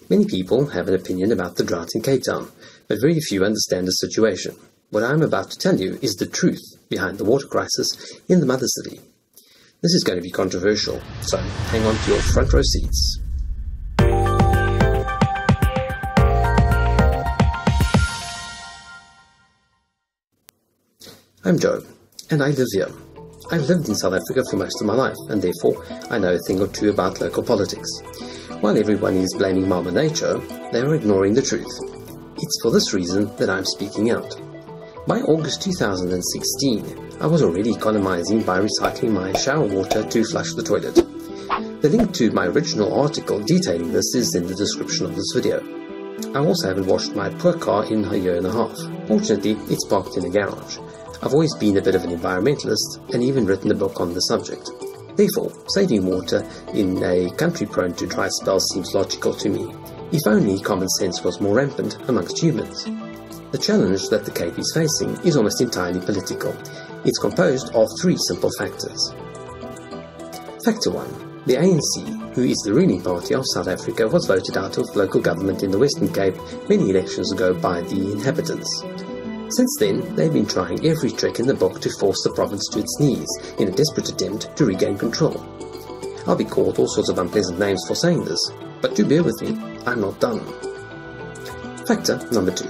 Many people have an opinion about the drought in Cape Town, but very few understand the situation. What I am about to tell you is the truth behind the water crisis in the mother city. This is going to be controversial, so hang on to your front row seats. I'm Joe, and I live here. I've lived in South Africa for most of my life, and therefore I know a thing or two about local politics. While everyone is blaming Mama Nature, they are ignoring the truth. It's for this reason that I'm speaking out. By August 2016, I was already economizing by recycling my shower water to flush the toilet. The link to my original article detailing this is in the description of this video. I also haven't washed my poor car in a year and a half. Fortunately, it's parked in a garage. I've always been a bit of an environmentalist and even written a book on the subject. Therefore, saving water in a country prone to dry spells seems logical to me, if only common sense was more rampant amongst humans. The challenge that the Cape is facing is almost entirely political. It's composed of three simple factors. Factor 1. The ANC, who is the ruling party of South Africa, was voted out of local government in the Western Cape many elections ago by the inhabitants. Since then, they've been trying every trick in the book to force the province to its knees in a desperate attempt to regain control. I'll be called all sorts of unpleasant names for saying this, but do bear with me, I'm not done. Factor number 2.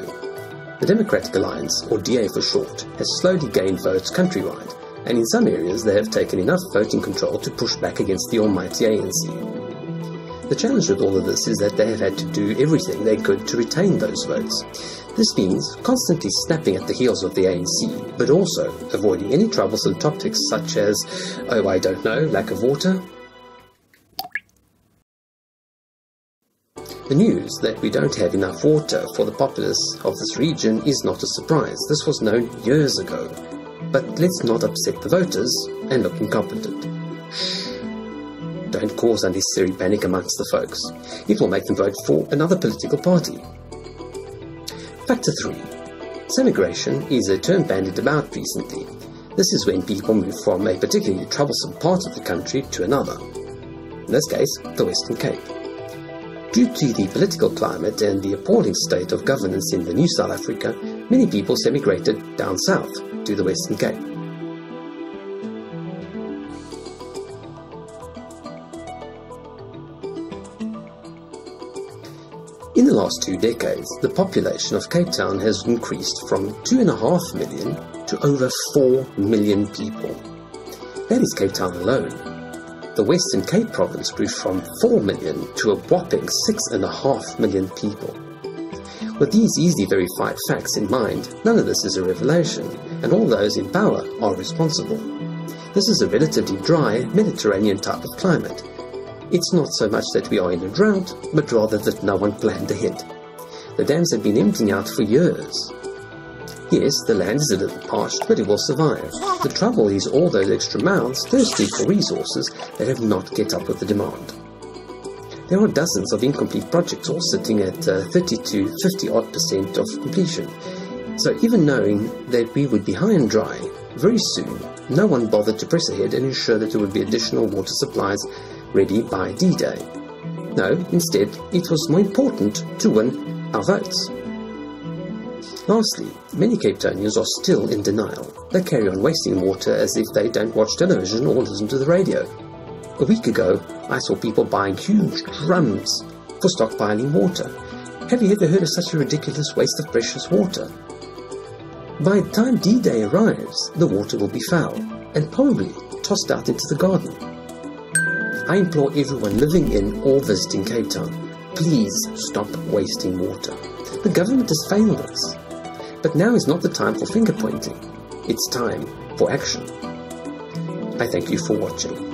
The Democratic Alliance, or DA for short, has slowly gained votes countrywide, and in some areas they have taken enough voting control to push back against the almighty ANC. The challenge with all of this is that they have had to do everything they could to retain those votes. This means constantly snapping at the heels of the ANC, but also avoiding any troublesome topics such as, oh I don't know, lack of water. The news that we don't have enough water for the populace of this region is not a surprise. This was known years ago. But let's not upset the voters and look incompetent. Shh. Don't cause unnecessary panic amongst the folks. It will make them vote for another political party. Factor 3. Semigration is a term bandied about recently. This is when people move from a particularly troublesome part of the country to another. In this case, the Western Cape. Due to the political climate and the appalling state of governance in the new South Africa, many people semigrated down south to the Western Cape. In the last 2 decades, the population of Cape Town has increased from 2.5 million to over 4 million people. That is Cape Town alone. The Western Cape province grew from 4 million to a whopping 6.5 million people. With these easily verified facts in mind, none of this is a revelation, and all those in power are responsible. This is a relatively dry, Mediterranean type of climate. It's not so much that we are in a drought, but rather that no one planned ahead. The dams have been emptying out for years. Yes, the land is a little parched, but it will survive. The trouble is all those extra mouths thirsty for resources that have not kept up with the demand. There are dozens of incomplete projects all sitting at 30 to 50% of completion. So even knowing that we would be high and dry, very soon, no one bothered to press ahead and ensure that there would be additional water supplies ready by D-Day. No, instead, it was more important to win our votes. Lastly, many Cape Townians are still in denial. They carry on wasting water as if they don't watch television or listen to the radio. A week ago, I saw people buying huge drums for stockpiling water. Have you ever heard of such a ridiculous waste of precious water? By the time D-Day arrives, the water will be foul and probably tossed out into the garden. I implore everyone living in or visiting Cape Town, please stop wasting water. The government has failed us. But now is not the time for finger pointing. It's time for action. I thank you for watching.